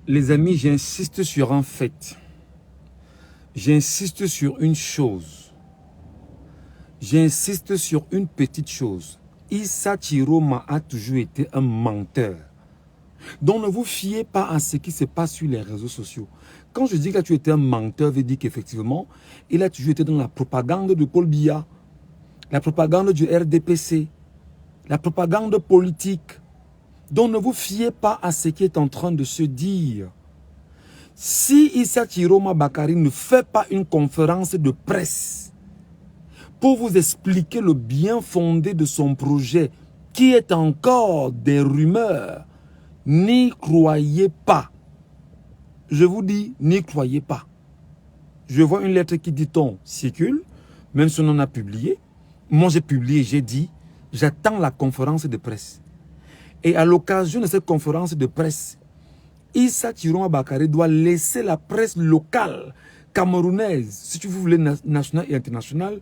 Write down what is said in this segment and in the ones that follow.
Les amis, j'insiste sur un fait. J'insiste sur une chose. J'insiste sur une petite chose. Issa Chiroma a toujours été un menteur. Donc ne vous fiez pas à ce qui se passe sur les réseaux sociaux. Quand je dis que tu étais un menteur, je dis qu'effectivement, il a toujours été dans la propagande de Paul Biya, la propagande du RDPC, la propagande politique. Donc ne vous fiez pas à ce qui est en train de se dire. Si Issa Chiroma Bakari ne fait pas une conférence de presse pour vous expliquer le bien fondé de son projet, qui est encore des rumeurs, n'y croyez pas. Je vous dis, n'y croyez pas. Je vois une lettre qui dit-on circule, même si on en a publié. Moi j'ai publié, j'ai dit, j'attends la conférence de presse. Et à l'occasion de cette conférence de presse, Issa Chiroma Bakari doit laisser la presse locale, camerounaise, si vous voulez nationale et internationale,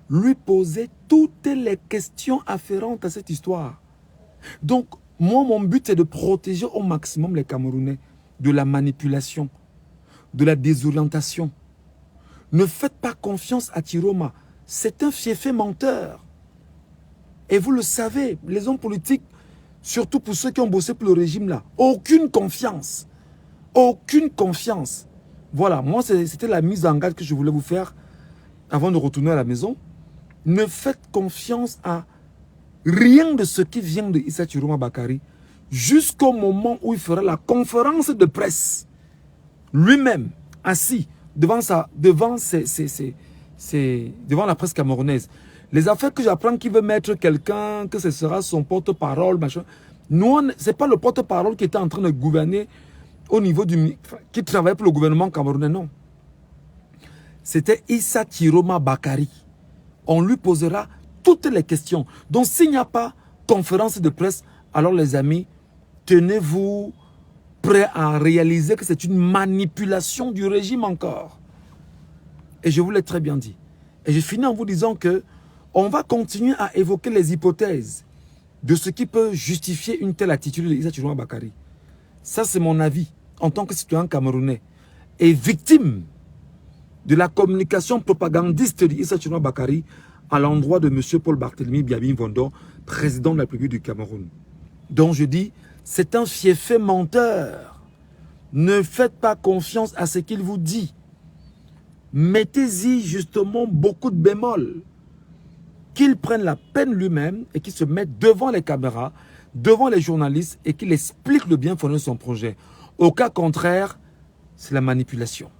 lui poser toutes les questions afférentes à cette histoire. Donc, moi, mon but, c'est de protéger au maximum les Camerounais de la manipulation, de la désorientation. Ne faites pas confiance à Chiroma. C'est un fiefé menteur. Et vous le savez, les hommes politiques, surtout pour ceux qui ont bossé pour le régime là, aucune confiance. Aucune confiance. Voilà, moi, c'était la mise en garde que je voulais vous faire avant de retourner à la maison. Ne faites confiance à rien de ce qui vient de Issa Chiroma Bakari jusqu'au moment où il fera la conférence de presse. Lui-même, assis devant la presse camerounaise. Les affaires que j'apprends qu'il veut mettre quelqu'un, que ce sera son porte-parole, machin. Nous, ce n'est pas le porte-parole qui était en train de gouverner au niveau du... qui travaillait pour le gouvernement camerounais, non. C'était Issa Chiroma Bakari. On lui posera toutes les questions. Donc, s'il n'y a pas conférence de presse, alors les amis, tenez-vous prêts à réaliser que c'est une manipulation du régime encore. Et je vous l'ai très bien dit. Et je finis en vous disant que on va continuer à évoquer les hypothèses de ce qui peut justifier une telle attitude de Issa Chiroma Bakari. Ça, c'est mon avis en tant que citoyen camerounais et victime de la communication propagandiste d'Issa Chiroma Bakari à l'endroit de M. Paul Barthélemy Biabi-Mvondo, président de la République du Cameroun. Donc je dis, c'est un fiefé menteur. Ne faites pas confiance à ce qu'il vous dit. Mettez-y justement beaucoup de bémols. Qu'il prenne la peine lui-même et qu'il se mette devant les caméras, devant les journalistes et qu'il explique le bien fondé de son projet. Au cas contraire, c'est la manipulation.